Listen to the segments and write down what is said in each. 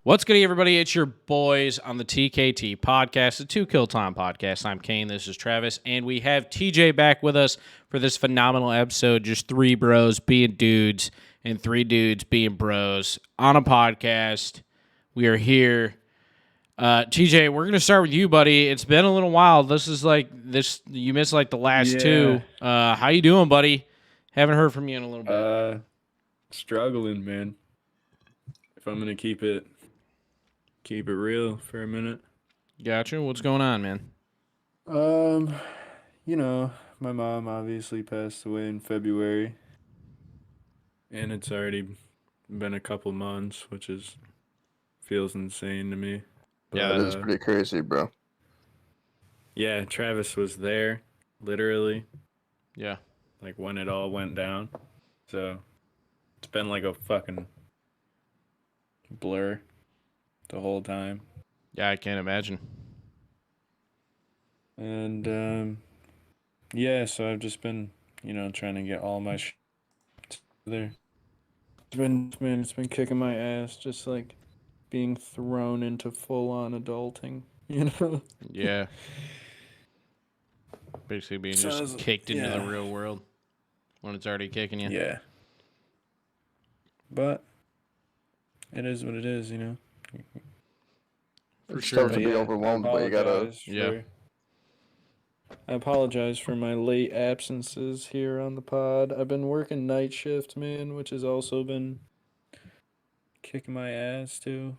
What's good, everybody? It's your boys on the TKT podcast, the Two Kill Time podcast. I'm Kane. This is Travis, and we have TJ back with us for this phenomenal episode. Just three bros being dudes and three dudes being bros on a podcast. We are here. TJ, we're gonna start with you, buddy. It's been a little while. This is like this. You missed like the last two. How you doing, buddy? Haven't heard from you in a little bit. Struggling, man. If I'm gonna keep it real for a minute. Gotcha. What's going on, man? My mom obviously passed away in February, and it's already been a couple months, which feels insane to me. But, yeah, that is pretty crazy, bro. Yeah, Travis was there, literally. Yeah. Like when it all went down. So it's been like a fucking blur the whole time. Yeah, I can't imagine. And so I've just been, trying to get all my together. It's been kicking my ass, just like being thrown into full-on adulting, Yeah. Basically being just kicked into the real world when it's already kicking you. Yeah. But it is what it is, For it's sure. tough to be overwhelmed, but you gotta. I apologize for my late absences here on the pod. I've been working night shift, man, which has also been kicking my ass too.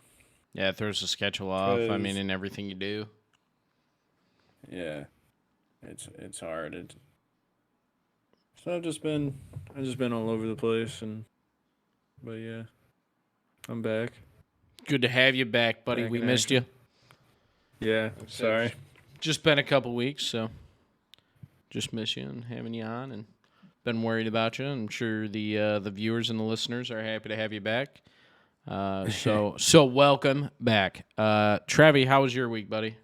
Yeah, it throws the schedule off. I mean, in everything you do. Yeah, it's hard. So I've just been all over the place, but yeah, I'm back. Good to have you back, buddy. We missed you. Yeah, sorry. Just been a couple weeks, so just miss you and having you on, and been worried about you. I'm sure the viewers and the listeners are happy to have you back. So welcome back. Travi, how was your week, buddy?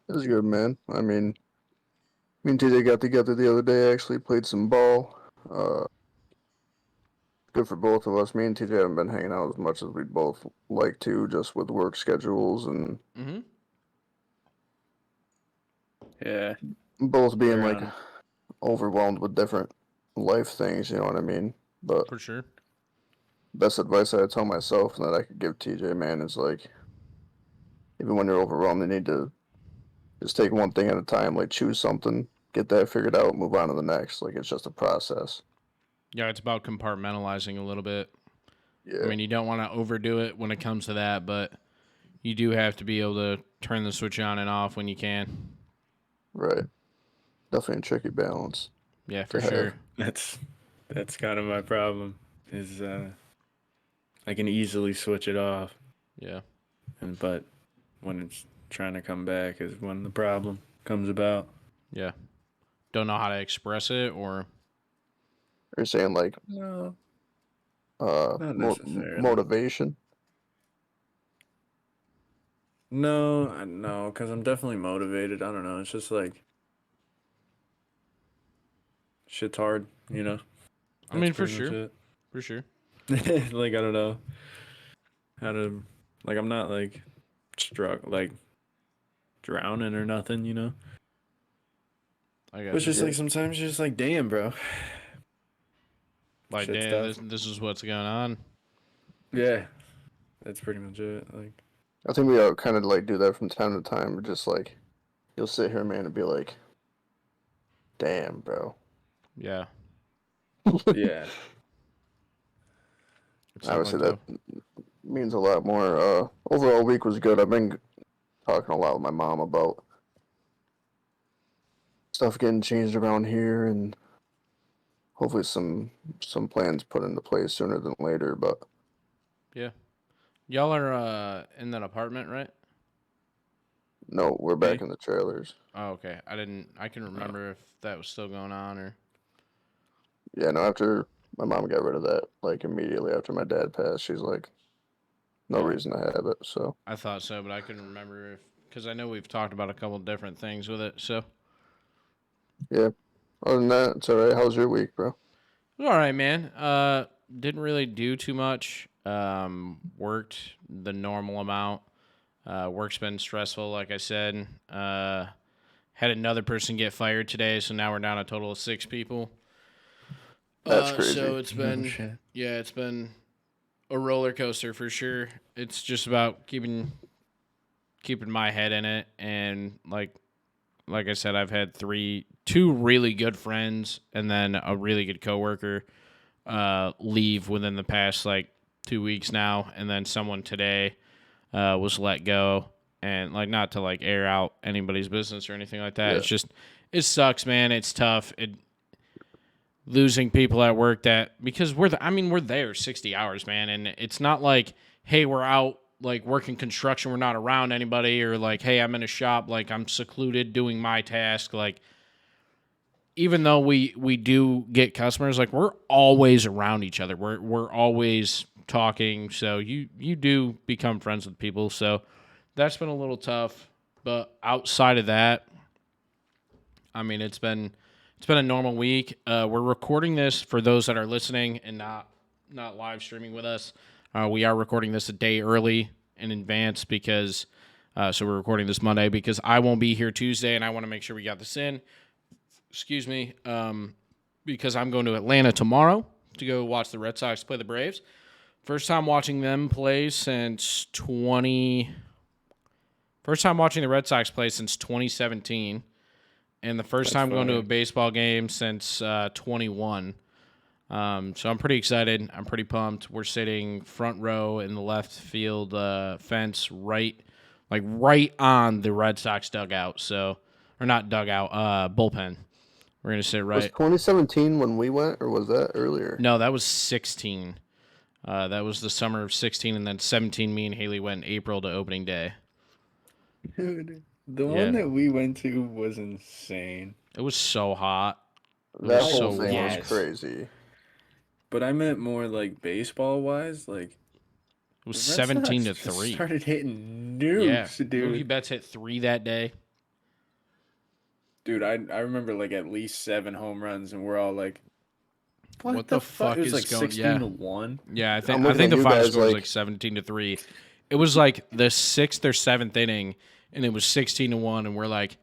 It was good, man. I mean, me and TJ got together the other day, actually played some ball. Good for both of us. Me and TJ haven't been hanging out as much as we'd both like to, just with work schedules and both being like overwhelmed with different life things, you know what I mean? But for sure. Best advice I tell myself and that I could give TJ, man, is like, even when you're overwhelmed, you need to just take one thing at a time, like choose something, get that figured out, move on to the next. Like, it's just a process. Yeah, it's about compartmentalizing a little bit. Yeah. I mean, you don't want to overdo it when it comes to that, but you do have to be able to turn the switch on and off when you can. Right. Definitely a tricky balance. Yeah, for sure. That's kind of my problem, is I can easily switch it off. Yeah. But when it's trying to come back is when the problem comes about. Yeah. Don't know how to express it, or you're saying like no, not necessarily. Motivation? No, because I'm definitely motivated. I don't know. It's just like shit's hard, That's I mean, for sure. For sure. Like, I don't know how to, like, I'm not like drowning or nothing, I got It's just like sometimes you're just like, damn, bro. Like, damn, this is what's going on. Yeah, that's pretty much it. Like, I think we all kind of like do that from time to time. Just like, you'll sit here, man, and be like, damn, bro. Yeah. Yeah. Obviously, that means a lot more. Overall week was good. I've been talking a lot with my mom about stuff getting changed around here, and hopefully some plans put into place sooner than later. But yeah, y'all are in that apartment, right? No, we're back in the trailers. Oh, okay. I can remember if that was still going on or. Yeah, no. After my mom got rid of that, like immediately after my dad passed, she's like, no reason to have it. So I thought so, but I couldn't remember because I know we've talked about a couple different things with it. So yeah. Other than that, it's all right. How's your week, bro? All right, man. Didn't really do too much. Worked the normal amount. Work's been stressful, like I said. Had another person get fired today, so now we're down a total of 6 people. That's crazy. So it's been, it's been a roller coaster for sure. It's just about keeping my head in it, and like I said, I've had 2 really good friends, and then a really good coworker leave within the past 2 weeks now, and then someone today was let go. And not to air out anybody's business or anything like that. Yeah. It's just, it sucks, man. It's tough. Losing people at work because we're there 60 hours, man. And it's not like, hey, we're out working construction. We're not around anybody, or hey, I'm in a shop. I'm secluded doing my task. Even though we do get customers, we're always around each other. We're always talking. So you do become friends with people. So that's been a little tough, but outside of that, it's been a normal week. We're recording this for those that are listening and not live streaming with us. We are recording this a day early in advance because so we're recording this Monday because I won't be here Tuesday, and I want to make sure we got this in. Excuse me, because I'm going to Atlanta tomorrow to go watch the Red Sox play the Braves. First time watching them play since First time watching the Red Sox play since 2017, and the first time going to a baseball game since 21. So I'm pretty excited. I'm pretty pumped. We're sitting front row in the left field fence, right on the Red Sox dugout. So, or not dugout, bullpen. We're gonna sit right. Was 2017 when we went, or was that earlier? No, that was 16. That was the summer of 16, and then 17. Me and Haley went in April to opening day. Dude, the one that we went to was insane. It was so hot. That whole thing was crazy. But I meant more baseball wise, it was 17-3. Started hitting nukes, dude. Mookie Betts hit 3 that day. Dude, I remember at least 7 home runs, and we're all like, "What the fuck is going?" 16-1. Yeah, I think the final score was 17-3. It was the 6th or 7th inning, and it was 16-1, and we're like,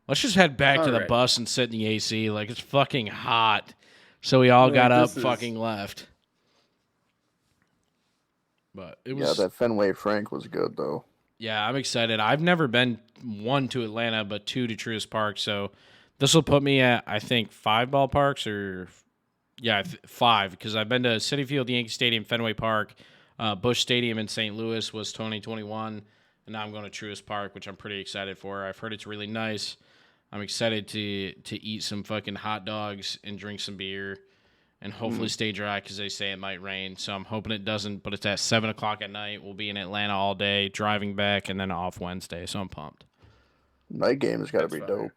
let's just head back to the bus and sit in the AC. It's fucking hot. So we all got up, fucking left. But it was. Yeah, that Fenway Frank was good though. Yeah, I'm excited. I've never been 1 to Atlanta, but 2 to Truist Park. So this will put me at, I think, 5 ballparks, or 5, because I've been to Citi Field, Yankee Stadium, Fenway Park. Busch Stadium in St. Louis was 2021, and now I'm going to Truist Park, which I'm pretty excited for. I've heard it's really nice. I'm excited to eat some fucking hot dogs and drink some beer, and hopefully stay dry because they say it might rain. So I'm hoping it doesn't, but it's at 7 o'clock at night. We'll be in Atlanta all day, driving back, and then off Wednesday, so I'm pumped. Night game's got to be dope.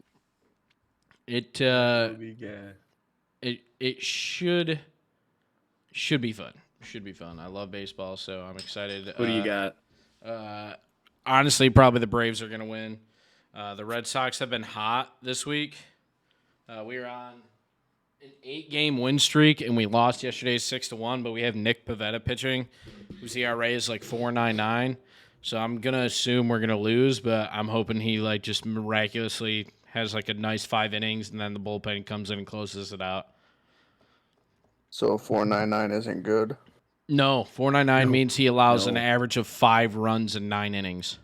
It should be fun. Should be fun. I love baseball, so I'm excited. What do you got? Honestly, probably the Braves are going to win. The Red Sox have been hot this week. We were on an 8-game win streak, and we lost yesterday 6-1, but we have Nick Pivetta pitching, whose ERA is 4.99. So I'm going to assume we're going to lose, but I'm hoping he just miraculously has a nice 5 innings, and then the bullpen comes in and closes it out. So 4.99 isn't good? No, 4.99 means he allows an average of 5 runs in 9 innings.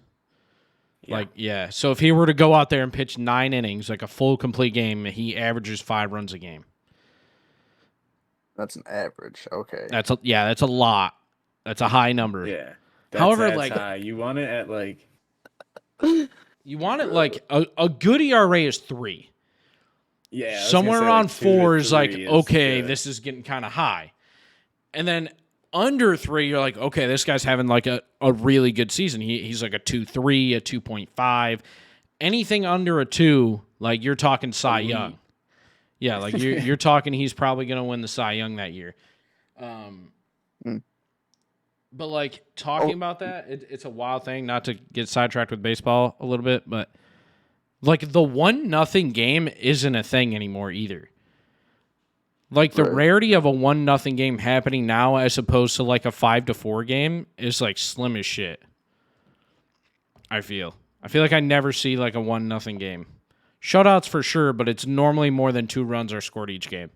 Yeah. So if he were to go out there and pitch 9 innings, a full complete game, he averages 5 runs a game. That's an average. Okay. That's a lot. That's a high number. Yeah. However, that's high. You want it at you want it a good ERA is 3. Yeah. Somewhere around 4 is okay, good. this is getting kind of high. And then under 3, you're okay, this guy's having a really good season. He's a 2.3, a 2.5. Anything under a 2, you're talking Cy Young. Yeah, you're talking he's probably going to win the Cy Young that year. But talking about that, it's a wild thing, not to get sidetracked with baseball a little bit, but the 1-0 game isn't a thing anymore either. Like the Right. rarity of a 1-0 game happening now as opposed to like a 5-4 game is like slim as shit. I feel like I never see like a 1-0 game. Shutouts for sure, but it's normally more than 2 runs are scored each game.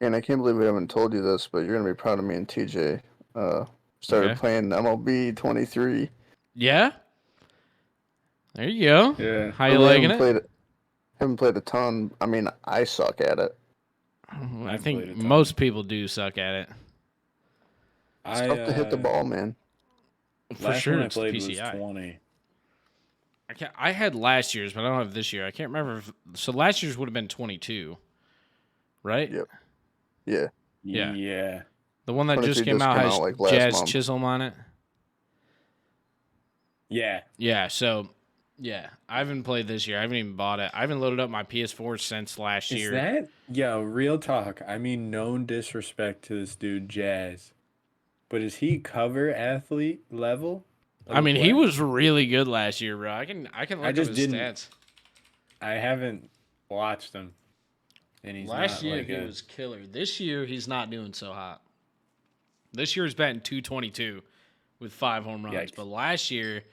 And I can't believe we haven't told you this, but you're gonna be proud of me and TJ. Started Okay. playing MLB 23. Yeah? There you go. Yeah. How you liking it? Haven't played a ton. I mean, I suck at it. I I've think played a ton. most people do suck at it. It's tough to hit the ball, man. For last sure, one I it's the played was PCI. 20. I had last year's, but I don't have this year. I can't remember. So last year's would have been 22, right? Yep. Yeah. Yeah. Yeah. The one that 22 just came out came has out, like, last Jazz month. Chisholm on it. Yeah. Yeah, so, I haven't played this year. I haven't even bought it. I haven't loaded up my PS4 since last Is year. that? Yo, real talk. I mean, no disrespect to this dude, Jazz. But is he cover athlete level? I mean, he was really good last year, bro. I can look up just his didn't- stats. I haven't watched him. And he's Last not year like he a- was killer. This year he's not doing so hot. This year he's batting .222 with 5 home runs, Yikes. but last year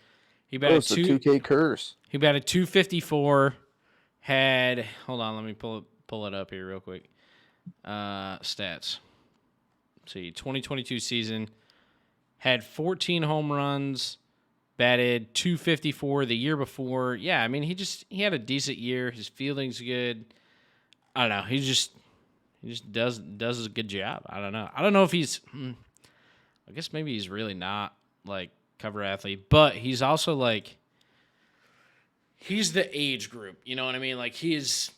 he Oh, batted it's the 2K curse. He batted .254. Hold on, let me pull it up here real quick. Stats. Let's see, 2022 season had 14 home runs, batted .254 the year before. Yeah, I mean he had a decent year. His fielding's good. I don't know. He just does a good job. I don't know. I don't know if he's. I guess maybe he's really not like cover athlete, but he's also like. He's the age group. You know what I mean? Like he is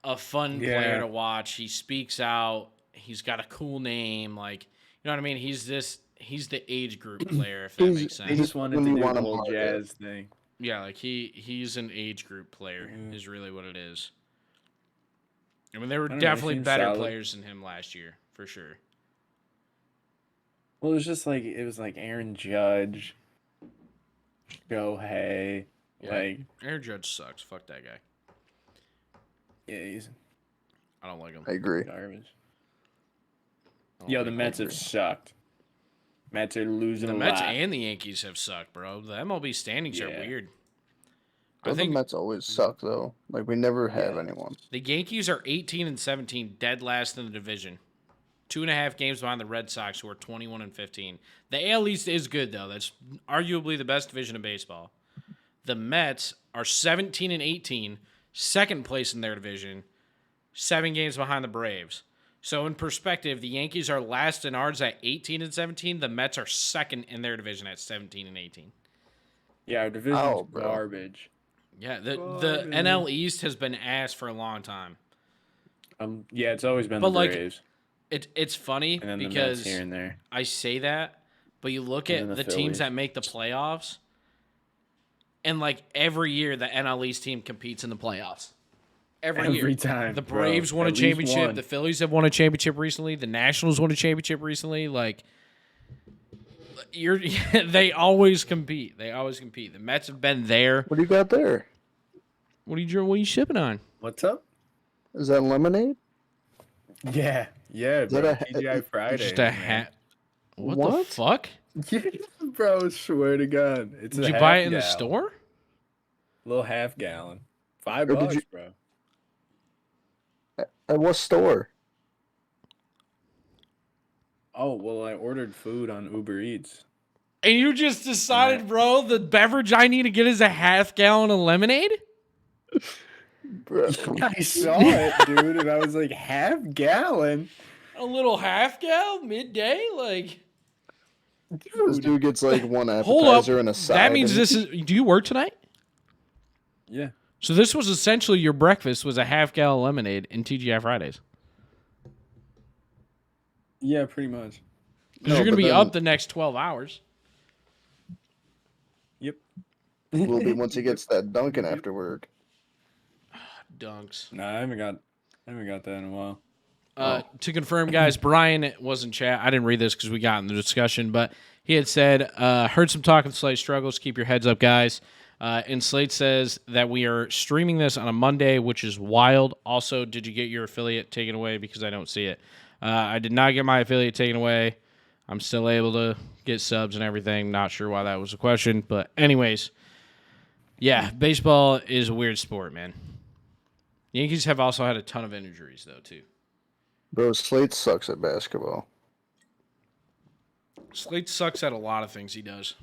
a fun player to watch. He speaks out. He's got a cool name. Like you know what I mean? He's the age group player. If that makes They sense. just wanted When to you do want the him whole hard, Jazz thing. Yeah, like he's an age group player is really what it is. I mean, there were I don't know, he definitely seems better solid. players than him last year, for sure. Well, it was like Aaron Judge, Shohei, Yeah. like Aaron Judge sucks. Fuck that guy. yeah, he's I don't like him. I agree. garbage. I don't Yo, like the him. Mets have sucked. Mets are losing The a Mets lot. and the Yankees have sucked, bro. The MLB standings are Yeah. weird. Don't the Mets always suck though? Like we never have anyone. The Yankees are 18-17, dead last in the division. 2.5 games behind the Red Sox, who are 21-15. The AL East is good though. That's arguably the best division of baseball. The Mets are 17-18, second place in their division, 7 games behind the Braves. So in perspective, the Yankees are last in ours at 18-17. The Mets are second in their division at 17-18. Yeah, our division's Oh, bro. garbage. Yeah, the Garbage. NL East has been ass for a long time. Yeah, it's always been But, the like, Braves, It's funny and then the Mets because here and there. I say that, but you look And at then the the teams Phillies. that make the playoffs, and like every year the NL East team competes in the playoffs. Every year. time. The bro. Braves won a At least championship. one. The Phillies have won a championship recently. The Nationals won a championship recently. Like, they always compete. They always compete. The Mets have been there. What do you got there? What are you shipping on? What's up? Is that lemonade? Yeah, that bro. a- TGI Friday. Just a hat. What the What? fuck? Yeah, bro, swear to God. It's Did a you buy it half in the gallon. store? Little half gallon. $5, Or did you- bro. At what store? Oh, well, I ordered food on Uber Eats. And you just decided, bro, the beverage I need to get is a half gallon of lemonade? Bro. I saw it, dude, and I was like, half gallon? A little half gallon midday? Like, This dude gets like one hold up. appetizer and a side. That means and- this is. Do you work tonight? Yeah. So this was essentially your breakfast was a half gallon lemonade in TGI Fridays. Yeah, pretty much. Because No, you're going to but be then- up the next 12 hours. Yep. will be once he gets that Dunkin' after work. Dunks. Nah, I haven't got that in a while. To confirm, guys, Brian was in chat. I didn't read this because we got in the discussion, but he had said, heard some talk of slight struggles. Keep your heads up, guys. And Slate says that we are streaming this on a Monday, which is wild. Also, did you get your affiliate taken away? Because I don't see it. I did not get my affiliate taken away. I'm still able to get subs and everything. Not sure why that was a question. But anyways, yeah, baseball is a weird sport, man. Yankees have also had a ton of injuries, though, too. Bro, Slate sucks at basketball. Slate sucks at a lot of things he does.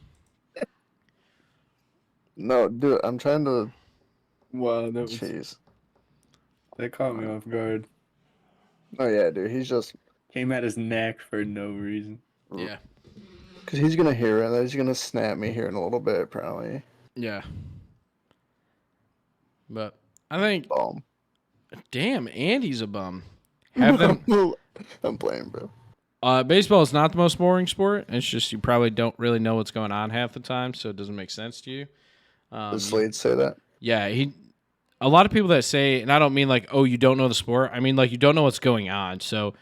No, dude, I'm trying to. Wow, Jeez. that caught me off guard. Oh yeah, dude, he's just Came at his neck for no reason. Yeah. because he's gonna hear it. And he's gonna snap me here in a little bit, probably. Yeah. But I think, Boom. damn, Andy's a bum. Have them. I'm playing, bro. Baseball is not the most boring sport. It's just you probably don't really know what's going on half the time, so it doesn't make sense to you. Does Slade say that? Yeah, a lot of people that say, and I don't mean like, oh, you don't know the sport. I mean like you don't know what's going on. So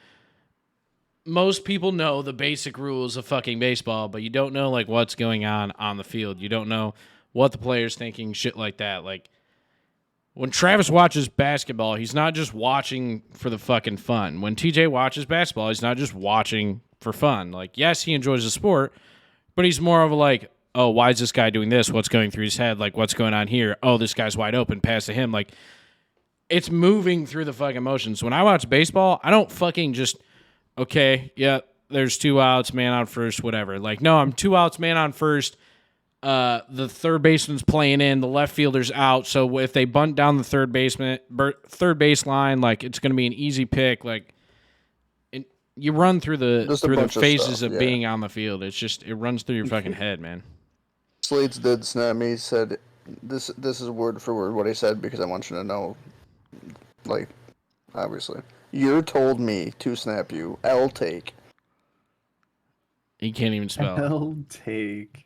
most people know the basic rules of fucking baseball, but you don't know like what's going on the field. You don't know what the player's thinking, shit like that. Like when Travis watches basketball, he's not just watching for the fucking fun. When TJ watches basketball, he's not just watching for fun. Like, yes, he enjoys the sport, but he's more of a like, oh, why is this guy doing this? What's going through his head? Like, what's going on here? Oh, this guy's wide open. Pass to him. Like, it's moving through the fucking motions. When I watch baseball, I don't fucking just, okay, yeah, there's 2 outs, man on first, whatever. Like, no, I'm 2 outs, man on first. The third baseman's playing in, the left fielder's out. So if they bunt down the third base line, like it's going to be an easy pick. Like, you run through the phases of being on the field. It's just it runs through your fucking head, man. Slates did snap me. He said, "This is word for word what he said because I want you to know." Like, obviously, you told me to snap you. I'll take. He can't even spell. I'll take.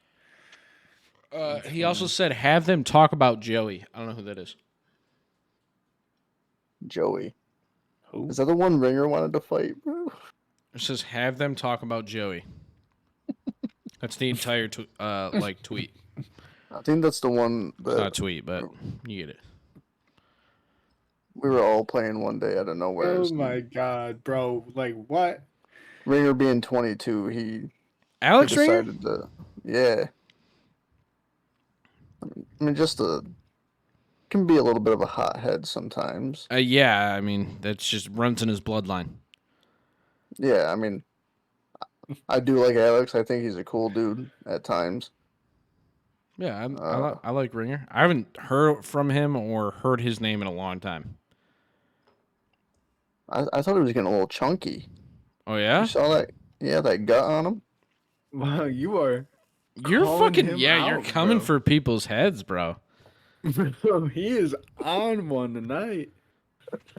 He also said, have them talk about Joey. I don't know who that is. Joey. Who? Is that the one Ringer wanted to fight, bro? It says, have them talk about Joey. That's the entire tweet. I think that's the one that It's not a tweet, but you get it. we were all playing one day out of nowhere. Oh my god, bro! Like what? Ringer being 22, he Alex Ringer? decided to, yeah. I mean, can be a little bit of a hothead sometimes. Yeah, I mean, that's just runs in his bloodline. Yeah, I mean, I do like Alex. I think he's a cool dude at times. Yeah, I like Ringer. I haven't heard from him or heard his name in a long time. I thought he was getting a little chunky. Oh, yeah? You saw that? Yeah, that gut on him. Wow, you're You're out, coming bro. for people's heads, bro. Bro, he is on one tonight.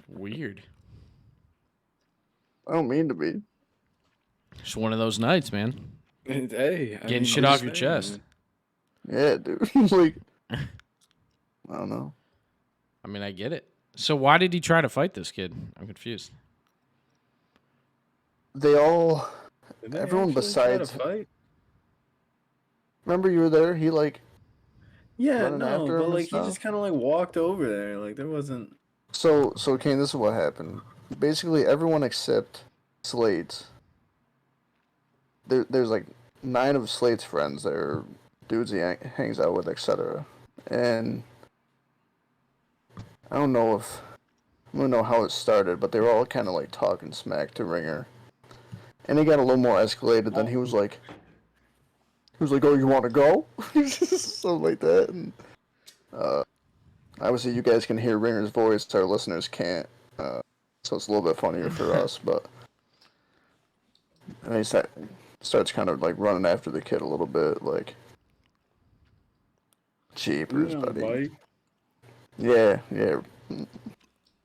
Weird. I don't mean to be. Just one of those nights, man. Hey, Getting shit off your chest. Yeah, dude. Like, I don't know. I mean, I get it. So why did he try to fight this kid? I'm confused. They all, Did they everyone actually try to besides. fight? Remember you were there? He like. Yeah, running no, after him but and like he stuff? just kind of like walked over there. Like there wasn't. So Kane, this is what happened. Basically, everyone except Slate's. There's like 9 of Slate's friends that are dudes he hangs out with, etc. And I don't know how it started, but they were all kind of like talking smack to Ringer, and he got a little more escalated. Then he was like, "Oh, you want to go?" Something like that. And obviously, you guys can hear Ringer's voice. Our listeners can't, so it's a little bit funnier for us. But and he starts kind of like running after the kid a little bit, like, "Jeepers, buddy." Yeah.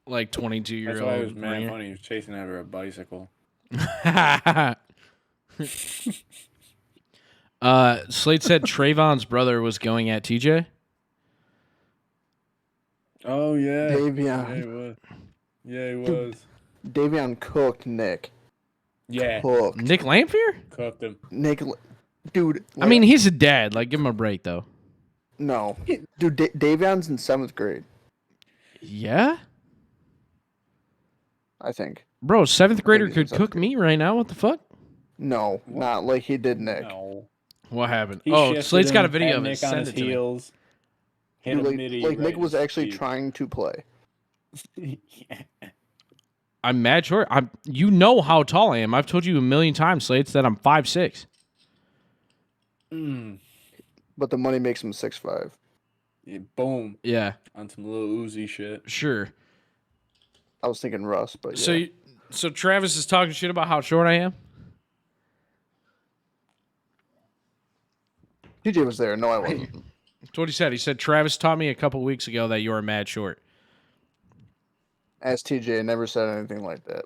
Like That's why it 22-year-old was mad Ringer. funny. He was chasing after a bicycle. Slate said Trayvon's brother was going at TJ. Oh yeah, Davion. Yeah, he was. Yeah, he Dude. was. Davion cooked Nick. Yeah, Cooked. Nick Lamphere? cooked him. Nick, dude. I mean, he's a dad. Like, give him a break, though. No, dude, Davion's in 7th grade, Yeah? I think. Bro, 7th grader he's in could 7th cook grade. meat right now. What the fuck? No, What? not like he did Nick. No. What happened? He Oh, shifted Slate's got a him, video had of it. Nick on Send his it to me. heels. Hit Dude, a midi like right Nick in was his actually teeth. trying to play. Yeah. I'm mad short. You know how tall I am. I've told you a million times, Slates, that I'm 5'6". Mm. But the money makes him 6'5". Yeah, boom. Yeah, On some little Uzi shit. sure. I was thinking Russ, but So, yeah. so Travis is talking shit about how short I am. TJ was there. No, I wasn't. That's what he said. He said Travis taught me a couple weeks ago that you are mad short. Ask TJ. Never said anything like that.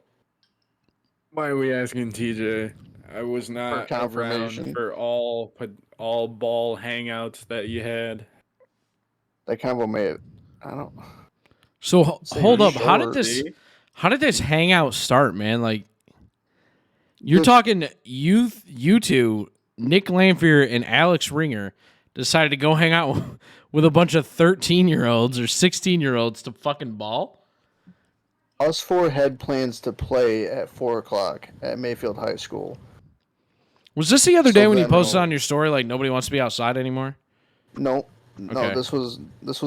Why are we asking TJ? I was not confirmation. around for all ball hangouts that you had. That combo made. I don't. So Say hold you're up. short. How did this hangout start, man? Like you're This- talking you two, Nick Lamphere and Alex Ringer decided to go hang out with a bunch of 13-year-olds or 16-year-olds to fucking ball? Us four had plans to play at 4:00 at Mayfield High School. Was this the other So day when you then posted we'll- on your story like nobody wants to be outside anymore? No, Okay. this was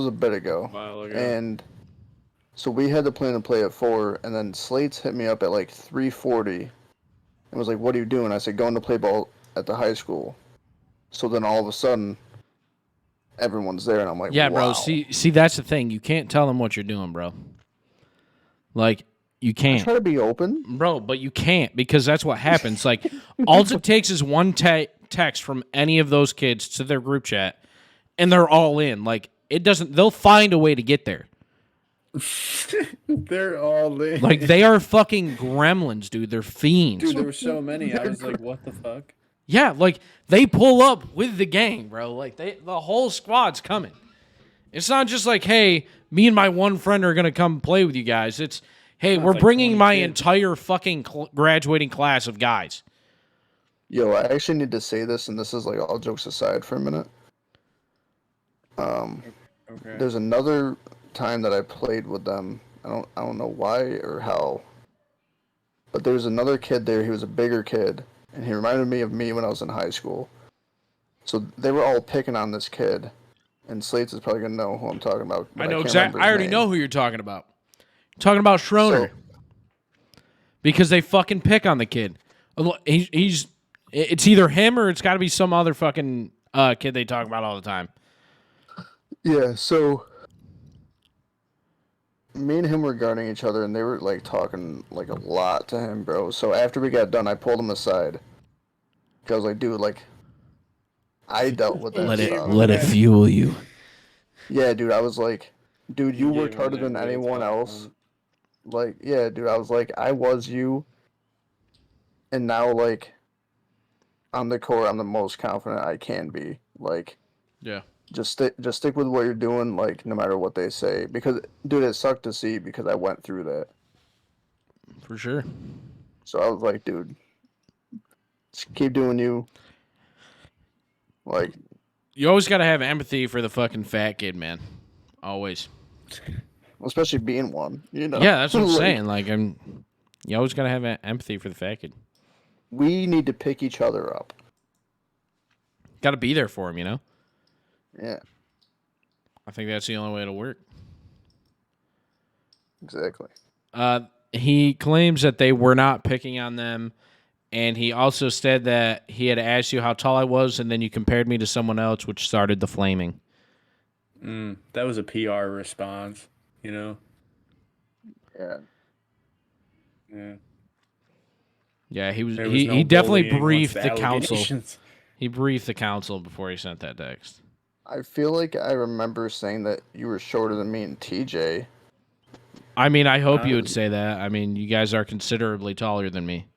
a bit ago. A while ago. And so we had the plan to play at 4, and then Slates hit me up at like 3:40 and was like, "What are you doing?" I said, "Going to play ball at the high school." So then all of a sudden, everyone's there, and I'm like, Yeah, wow. bro. See, that's the thing. You can't tell them what you're doing, bro. Like, you I can't. try to be open. Bro, but you can't because that's what happens. Like, all it takes is one text from any of those kids to their group chat, and they're all in. Like, it doesn't. They'll find a way to get there. They're all in. Like, they are fucking gremlins, dude. They're fiends. Dude, there were so many. I was like, what the fuck? Yeah, like they pull up with the gang, bro. Like the whole squad's coming. It's not just like, hey, me and my one friend are gonna come play with you guys. It's, hey, we're like bringing 20 my kids. entire fucking graduating class of guys. Yo, I actually need to say this, and this is like all jokes aside for a minute. Okay. There's another time that I played with them. I don't know why or how, but there was another kid there. He was a bigger kid, and he reminded me of me when I was in high school. So they were all picking on this kid, and Slates is probably gonna know who I'm talking about. but I know can't exactly. remember I his already name. know who you're talking about. You're talking about Schroner. So- Because they fucking pick on the kid. He's it's either him or it's got to be some other fucking kid they talk about all the time. Yeah, so me and him were guarding each other, and they were like talking like a lot to him, bro. So after we got done, I pulled him aside. 'Cause I was like, dude, like, I dealt with that stuff. Let it fuel you. Yeah, dude, I was like, dude, you gave worked him harder that than real anyone talk, else. huh? Like, yeah, dude, I was like, I was you. And now, like, on the court, I'm the most confident I can be. Like, Yeah. just stick with what you're doing, like, no matter what they say. Because, dude, it sucked to see because I went through that. For sure. So I was like, dude, just keep doing you. Like, You always got to have empathy for the fucking fat kid, man. Always. especially being one, you know? Yeah, that's what I'm Like, saying. Like, you always got to have empathy for the fat kid. We need to pick each other up. Got to be there for him, you know? Yeah, I think that's the only way it'll work. exactly. He claims that they were not picking on them, and he also said that he had asked you how tall I was, and then you compared me to someone else, which started the flaming. That was a PR response, you know? Yeah. Yeah. Yeah, he was. There was no He definitely bullying once briefed the the council. allegations- He briefed the council before he sent that text. I feel like I remember saying that you were shorter than me and TJ. I mean, I hope you would say that. I mean, you guys are considerably taller than me.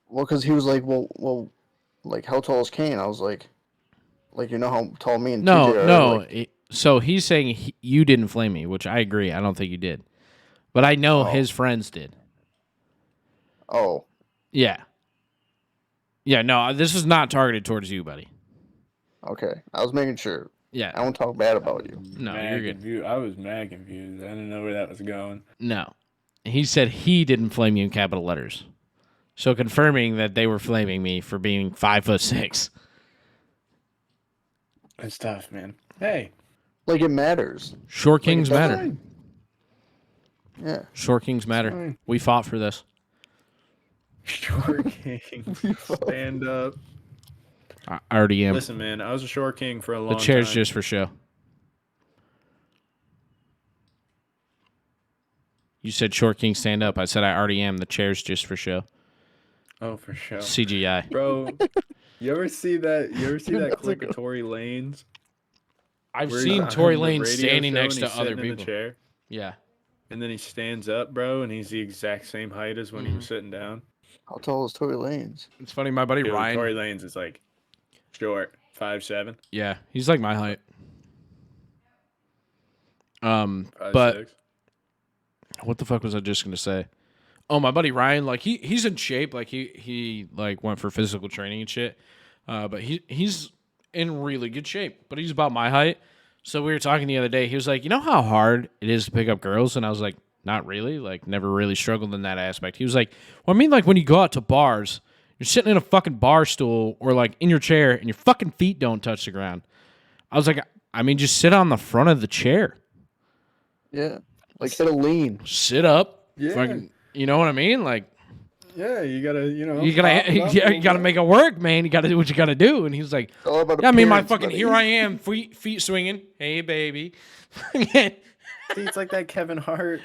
Well, because he was like, well, like, how tall is Kane? I was like, you know how tall me and TJ are? No. Like, So he's saying you didn't flame me, which I agree. I don't think you did, but I know Oh. his friends did. oh, Yeah. Yeah. No, this is not targeted towards you, buddy. Okay, I was making sure. Yeah. I don't talk bad about you. No, Mad you're good. confused. I was mad confused. I didn't know where that was going. No. He said he didn't flame you in capital letters. So confirming that they were flaming me for being 5'6". It's tough, man. Hey, Like, it matters. Short kings matter. fine. Yeah. Short kings matter. fine. We fought for this. Short king, stand up. I already am. Listen, man, I was a short king for a long The time. chair's just for show. You said short king stand up. I said I already am. The chair's just for show. Oh, for sure. CGI. Bro, you ever see that clip of Tory Lanez? I've where seen he's Tory on the Lane radio standing show next and to he's other sitting in the people. chair, Yeah. and then he stands up, bro, and he's the exact same height as when he was sitting down. How tall is Tory Lanez? It's funny. My buddy Dude, Ryan. Tory Lanez is like short, 5'7", Yeah, he's like my height. 5'6". But what the fuck was I just gonna say? Oh, my buddy Ryan, like he's in shape. Like he like went for physical training and shit. But he's in really good shape. But he's about my height. So we were talking the other day. He was like, you know how hard it is to pick up girls, and I was like, not really. Like never really struggled in that aspect. He was like, well, I mean, like when you go out to bars, you're sitting in a fucking bar stool or like in your chair, and your fucking feet don't touch the ground. I was like, I mean, just sit on the front of the chair. Yeah. Like, hit a lean. Sit up. Yeah. Fucking, you know what I mean? Like Yeah, you gotta, you pop it up gotta a little bit. make it work, man. You gotta do what you gotta do. And he was like, It's all about yeah, I mean, my appearance, fucking buddy. here I am, feet swinging. Hey, baby. See, it's like that Kevin Hart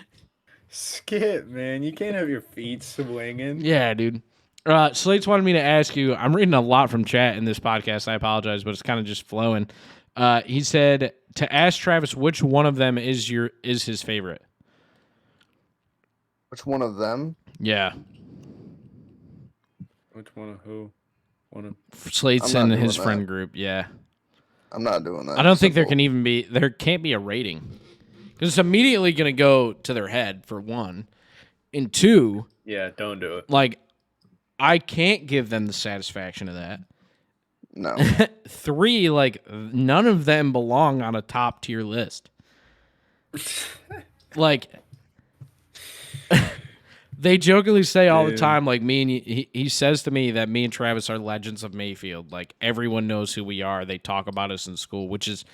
skit, man. You can't have your feet swinging. Yeah, dude. Slates wanted me to ask you. I'm reading a lot from chat in this podcast. I apologize, but it's kind of just flowing. He said to ask Travis which one of them is his favorite. Which one of them? Yeah, Which one of who? One of Slate's I'm in not his doing friend that. group. Yeah, I'm not doing that. I don't think there Simple. can't be a rating because it's immediately gonna go to their head for one, and two, yeah. Don't do it. like I can't give them the satisfaction of that. No. 3, like none of them belong on a top tier list. Like they jokingly say all the Dude. time, like me and he says to me that me and Travis are legends of Mayfield. Like everyone knows who we are. They talk about us in school, which is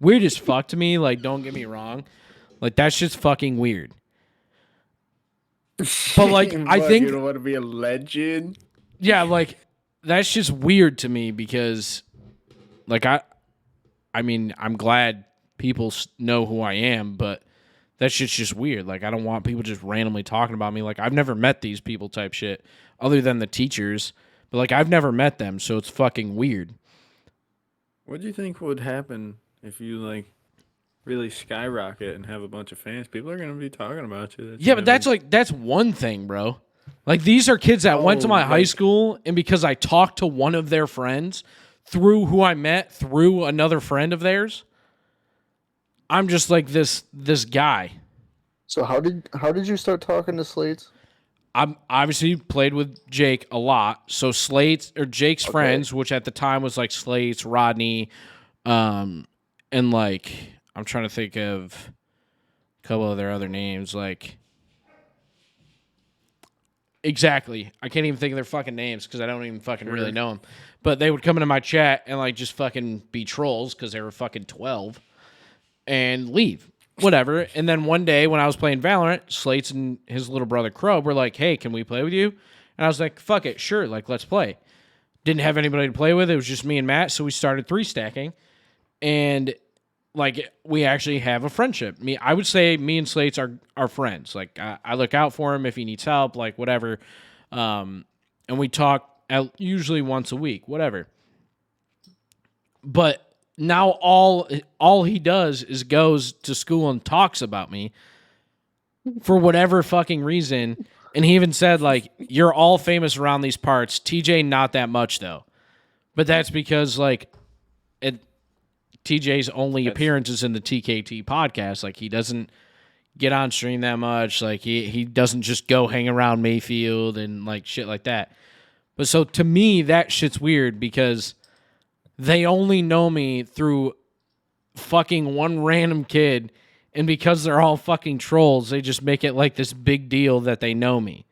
weird as fuck to me. Like don't get me wrong, like that shit's fucking weird. But like I What, think you don't want to be a legend. yeah, like that's just weird to me because, like, I mean, I'm glad people know who I am, but that shit's just weird. Like, I don't want people just randomly talking about me. Like, I've never met these people type shit, other than the teachers. But like, I've never met them, so it's fucking weird. What do you think would happen if you like really skyrocket and have a bunch of fans? People are gonna be talking about you. Yeah, but that's one thing, bro. Like these are kids that went to my high school, and because I talked to one of their friends through who I met through another friend of theirs, I'm just like this guy. So how did you start talking to Slates? I'm obviously played with Jake a lot. So Slate's or Jake's friends, which at the time was like Slate's, Rodney, and like I'm trying to think of a couple of their other names, like exactly. I can't even think of their fucking names because I don't even fucking really know them. But they would come into my chat and like just fucking be trolls because they were fucking 12 and leave. Whatever. And then one day when I was playing Valorant, Slates and his little brother Crow were like, hey, can we play with you? And I was like, fuck it, sure, like let's play. Didn't have anybody to play with. It was just me and Matt, so we started 3-stacking. And like we actually have a friendship. I would say me and Slates are friends. Like I look out for him if he needs help, like whatever. And we talk usually once a week, whatever. But now all he does is goes to school and talks about me for whatever fucking reason. And he even said like, you're all famous around these parts. TJ, not that much though. But that's because like TJ's only appearances in the TKT podcast. Like he doesn't get on stream that much. Like he doesn't just go hang around Mayfield and like shit like that. But so to me, that shit's weird because they only know me through fucking one random kid, and because they're all fucking trolls, they just make it like this big deal that they know me.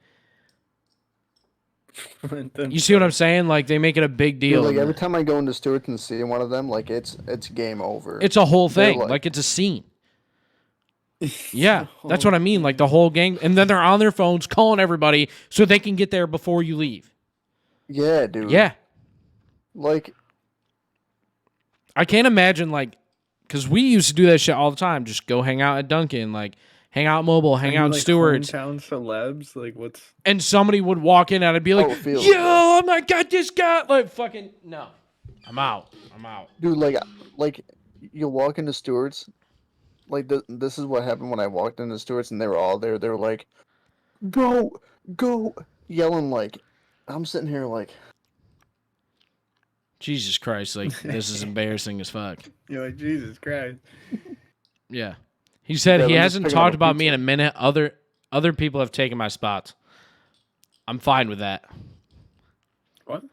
You see what I'm saying? Like, they make it a big Dude, deal. like every time I go into Stewart's and see one of them, like it's game over. It's a whole They're thing. Like, it's a scene. Yeah, that's what I mean. Like, the whole gang. And then they're on their phones calling everybody so they can get there before you leave. Yeah, dude. Yeah. Like, I can't imagine, like, because we used to do that shit all the time. Just go hang out at Dunkin', like, hang out at Mobile, hang out at Stewart's. Hometown celebs, like what's? And somebody would walk in and I'd be like, Field, yo, oh my God, this guy. Like, fucking, no. I'm out. dude, like you walk into Stewart's, like this is what happened when I walked into Stewart's and they were all there. They were like, go, yelling like, I'm sitting here like, Jesus Christ, like, this is embarrassing as fuck. You're like, Jesus Christ. Yeah. He said Yeah, he they're just hasn't picking up talked a about me pizza. in a minute. Other people have taken my spots. I'm fine with that. What?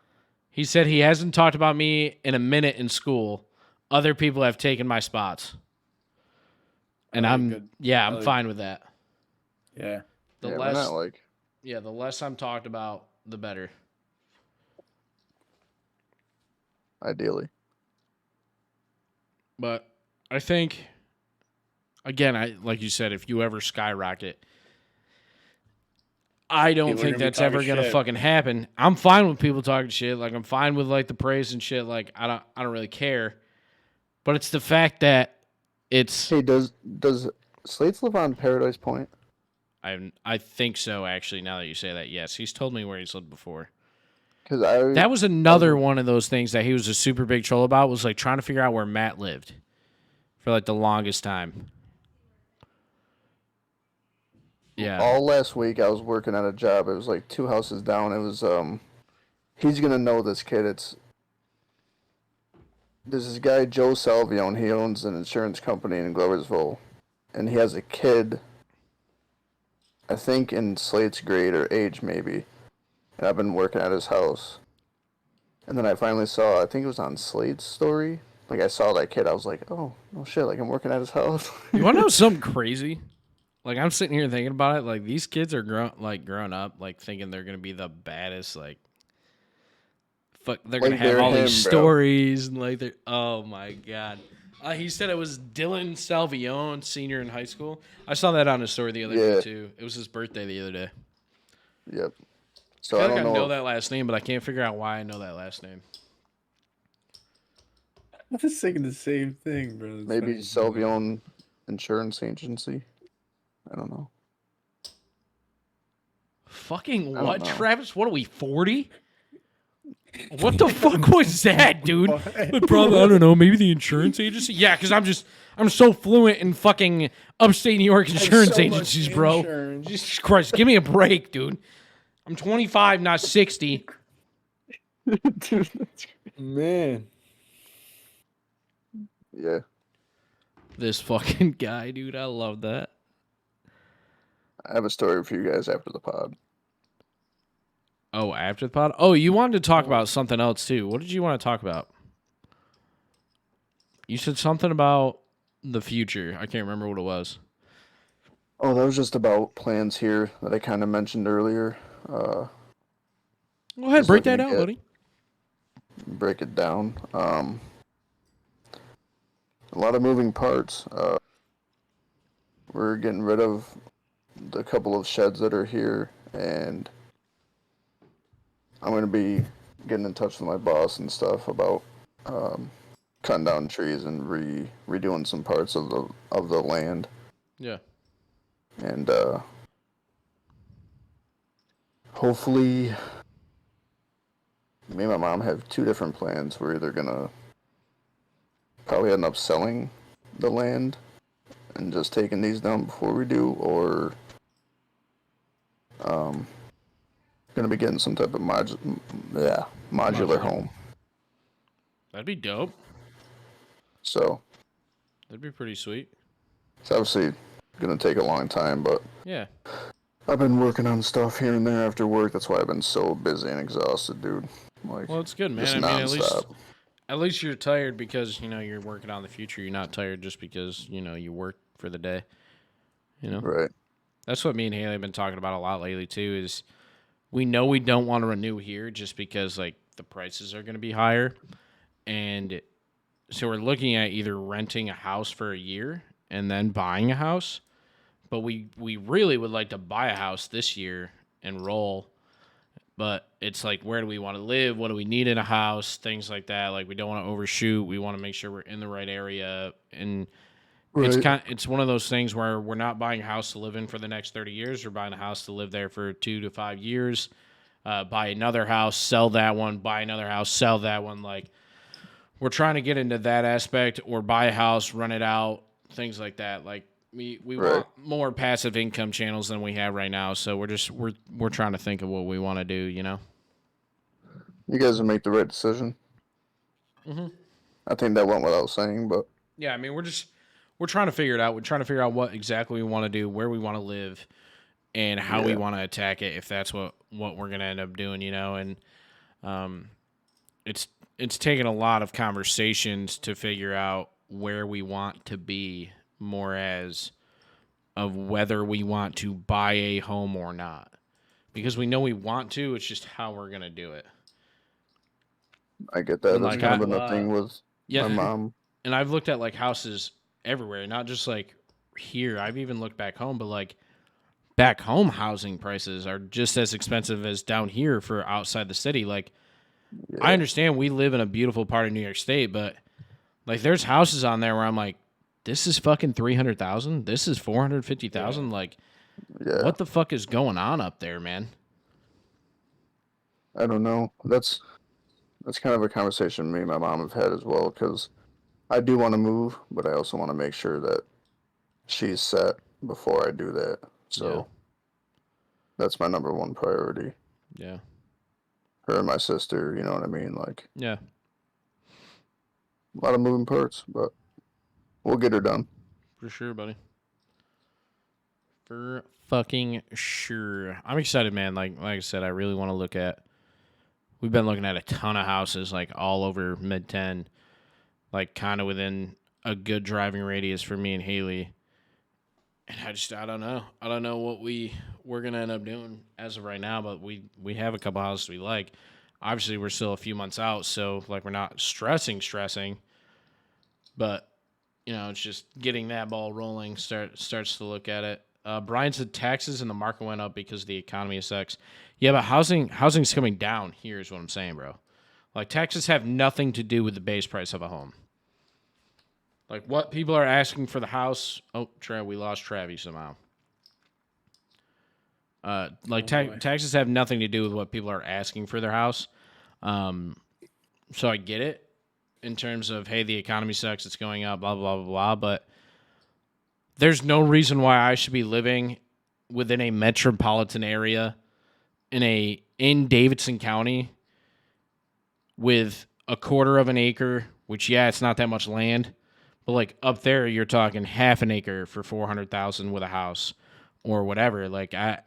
He said he hasn't talked about me in a minute in school. Other people have taken my spots. And I'm fine with that. Yeah. The yeah, we're less not like, the less I'm talked about, the better. ideally. But I think, again, like you said, if you ever skyrocket, I don't People are think gonna be that's ever talking gonna shit. fucking happen. I'm fine with people talking shit. Like, I'm fine with like the praise and shit. Like, I don't really care. But it's the fact that it's Hey, does Slates live on Paradise Point? I think so, actually. Now that you say that, yes, he's told me where he's lived before. Because That was another one of those things that he was a super big troll about. Was like trying to figure out where Matt lived for like the longest time. Yeah. all last week I was working at a job. It was like 2 houses down. It was he's gonna know this kid. There's this guy Joe Salvione. He owns an insurance company in Gloversville, and he has a kid. I think in Slate's grade or age maybe, and I've been working at his house. And then I finally saw, I think it was on Slate's story. Like I saw that kid, I was like, oh shit! Like I'm working at his house. You want to know something crazy? Like, I'm sitting here thinking about it. Like, these kids are grown up, like thinking they're gonna be the baddest. Like, fuck, they're Like, gonna have they're all him, these bro. stories and like they're. Oh my God. He said it was Dylan Salvione, senior in high school. I saw that on his story the other day Yeah. too. It was his birthday the other day. Yep. So I I feel like don't I know. know that last name, but I can't figure out why I know that last name. I was thinking the same thing, bro. It's Maybe fucking- Salvione Insurance Agency. I don't know. Fucking I don't what, know. Travis? What are we, 40? What the fuck was that, dude? Probably, I don't know, maybe the insurance agency? Yeah, because I'm so fluent in fucking upstate New York insurance so much agencies, bro. insurance. Jesus Christ, give me a break, dude. I'm 25, not 60. Dude, Man. yeah. This fucking guy, dude, I love that. I have a story for you guys after the pod. Oh, after the pod? Oh, you wanted to talk about something else, too. What did you want to talk about? You said something about the future. I can't remember what it was. Oh, that was just about plans here that I kind of mentioned earlier. Go ahead, Just break looking that to out, get- buddy. Break it down. A lot of moving parts. We're getting rid of the couple of sheds that are here, and I'm going to be getting in touch with my boss and stuff about cutting down trees and redoing some parts of the land. Yeah. And hopefully, me and my mom have 2 different plans. We're either gonna probably end up selling the land and just taking these down before we do, or gonna be getting some type of modular home. That'd be dope. So That'd be pretty sweet. it's obviously gonna take a long time, but Yeah. I've been working on stuff here and there after work. That's why I've been so busy and exhausted, dude. Like, Well, it's good, man. just I mean, nonstop. At least you're tired because, you're working on the future. You're not tired just because, you work for the day. Right. That's what me and Haley have been talking about a lot lately too, is we know we don't want to renew here just because like the prices are going to be higher. And so we're looking at either renting a house for a year and then buying a house. But we really would like to buy a house this year and roll. But it's like, where do we want to live? What do we need in a house? Things like that. Like, we don't want to overshoot. We want to make sure we're in the right area. And Right. it's one of those things where we're not buying a house to live in for the next 30 years. We're buying a house to live there for 2 to 5 years. Buy another house, sell that one, buy another house, sell that one. Like, we're trying to get into that aspect, or buy a house, rent it out, things like that. Like, we Right. want more passive income channels than we have right now. So we're trying to think of what we want to do, You guys will make the right decision. Mm-hmm. I think that went without saying, but Yeah, I mean, we're trying to figure it out. We're trying to figure out what exactly we want to do, where we want to live, and how we yeah. want to attack it. If that's what we're gonna end up doing, and um, it's taken a lot of conversations to figure out where we want to be, more as of whether we want to buy a home or not, because we know we want to. It's just how we're gonna do it. I get that. And That's like kind of There's a been the thing lot. with my yeah, mom. and I've looked at like houses everywhere, not just like here. I've even looked back home, but like back home housing prices are just as expensive as down here for outside the city. Like, I Yeah. understand we live in a beautiful part of New York State, but like there's houses on there where I'm like, this is fucking 300,000. This is 450,000. Yeah. Like, Yeah. what the fuck is going on up there, man? I don't know. That's kind of a conversation me and my mom have had as well, because I do want to move, but I also want to make sure that she's set before I do that. Yeah, So that's my number one priority. yeah, Her and my sister, you know what I mean? Like, yeah, a lot of moving parts, but we'll get her done. for sure, buddy. For fucking sure. I'm excited, man. Like I said, I really want to look at. We've been looking at a ton of houses, like all over mid 10, like kind of within a good driving radius for me and Haley. And I don't know. I don't know what we're gonna end up doing as of right now, but we have a couple houses we like. Obviously, we're still a few months out, so like we're not stressing, but it's just getting that ball rolling. Starts to look at it. Brian said taxes and the market went up because the economy sucks. Yeah, but housing's coming down here is what I'm saying, bro. Like, taxes have nothing to do with the base price of a home. Like, what people are asking for the house. Oh, we lost Travi somehow. Taxes have nothing to do with what people are asking for their house. So I get it in terms of, hey, the economy sucks, it's going up, blah, blah, blah, blah. But there's no reason why I should be living within a metropolitan area in Davidson County with a quarter of an acre, which, yeah, it's not that much land. But like up there, you're talking half an acre for 400,000 with a house or whatever. Like, it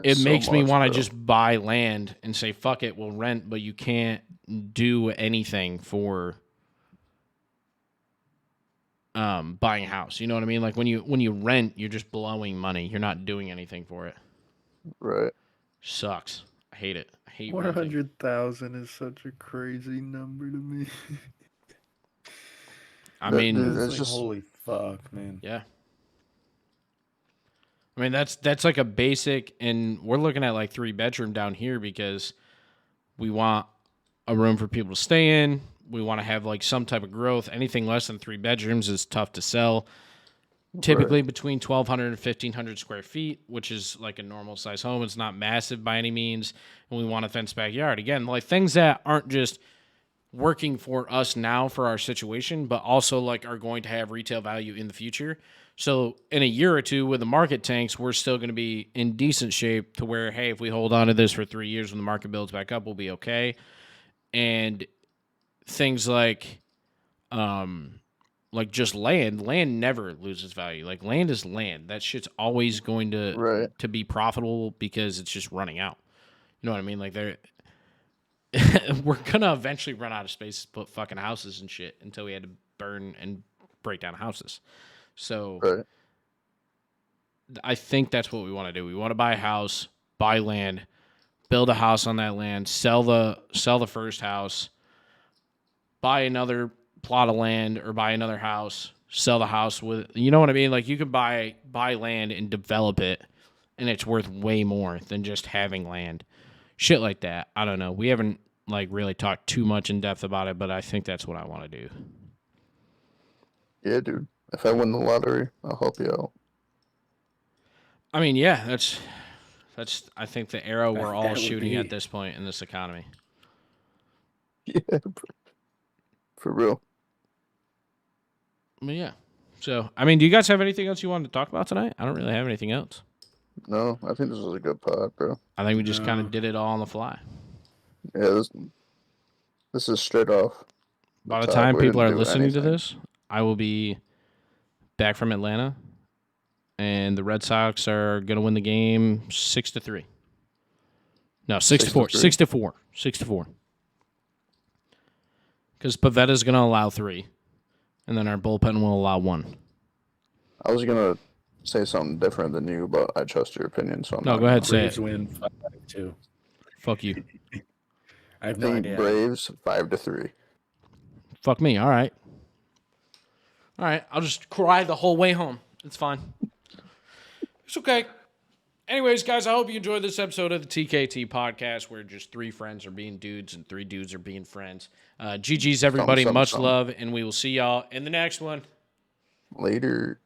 It's so makes me much, want to bro. just buy land and say fuck it, we'll rent, but you can't do anything for buying a house. You know what I mean? Like when you rent, you're just blowing money. You're not doing anything for it. Right. Sucks. I hate it. I hate renting. 100,000 is such a crazy number to me. I That- mean, dude, It's it's like, just holy fuck, man. yeah. I mean, that's like a basic, and we're looking at like 3-bedroom down here because we want a room for people to stay in. We want to have like some type of growth. Anything less than 3 bedrooms is tough to sell. Typically between 1,200 and 1,500 square feet, which is like a normal size home. It's not massive by any means. And we want a fenced backyard. Again, like things that aren't just working for us now for our situation, but also like are going to have retail value in the future. So in a year or two, with the market tanks, we're still going to be in decent shape to where, hey, if we hold on to this for 3 years when the market builds back up, we'll be okay. And things like just land never loses value. Like land is land. That shit's always going right. to be profitable because it's just running out. You know what I mean? Like we're gonna eventually run out of space to put fucking houses and shit until we had to burn and break down houses. So Right. I think that's what we want to do. We want to buy a house, buy land, build a house on that land, sell the first house, buy another plot of land or buy another house, sell the house with, you know what I mean? Like you could buy land and develop it and it's worth way more than just having land. Shit like that. I don't know. We haven't like really talked too much in depth about it, but I think that's what I want to do. Yeah, dude. If I win the lottery, I'll help you out. I mean, yeah, that's I think the arrow we're all That would shooting be- at this point in this economy. Yeah, for real. But yeah. So, I mean, do you guys have anything else you wanted to talk about tonight? I don't really have anything else. No, I think this was a good pod, bro. I think we just kind No. of did it all on the fly. Yeah, this is straight off. By the top. time We people are didn't do listening to anything. this, I will be back from Atlanta, and the Red Sox are going to win the game 6-3. No, 6-4. 6-3. 6-4. Because Pavetta's going to allow 3, and then our bullpen will allow 1. I was gonna say something different than you, but I trust your opinion, so I'm No, not go ahead, gonna. say Braves it. win 5-2. Fuck you. I have I no think idea. Braves 5-3. Fuck me. All right. All right. I'll just cry the whole way home. It's fine. It's okay. Anyways, guys, I hope you enjoyed this episode of the TKT podcast where just 3 friends are being dudes and 3 dudes are being friends. GG's, everybody. Something, Much something. love, and we will see y'all in the next one. Later.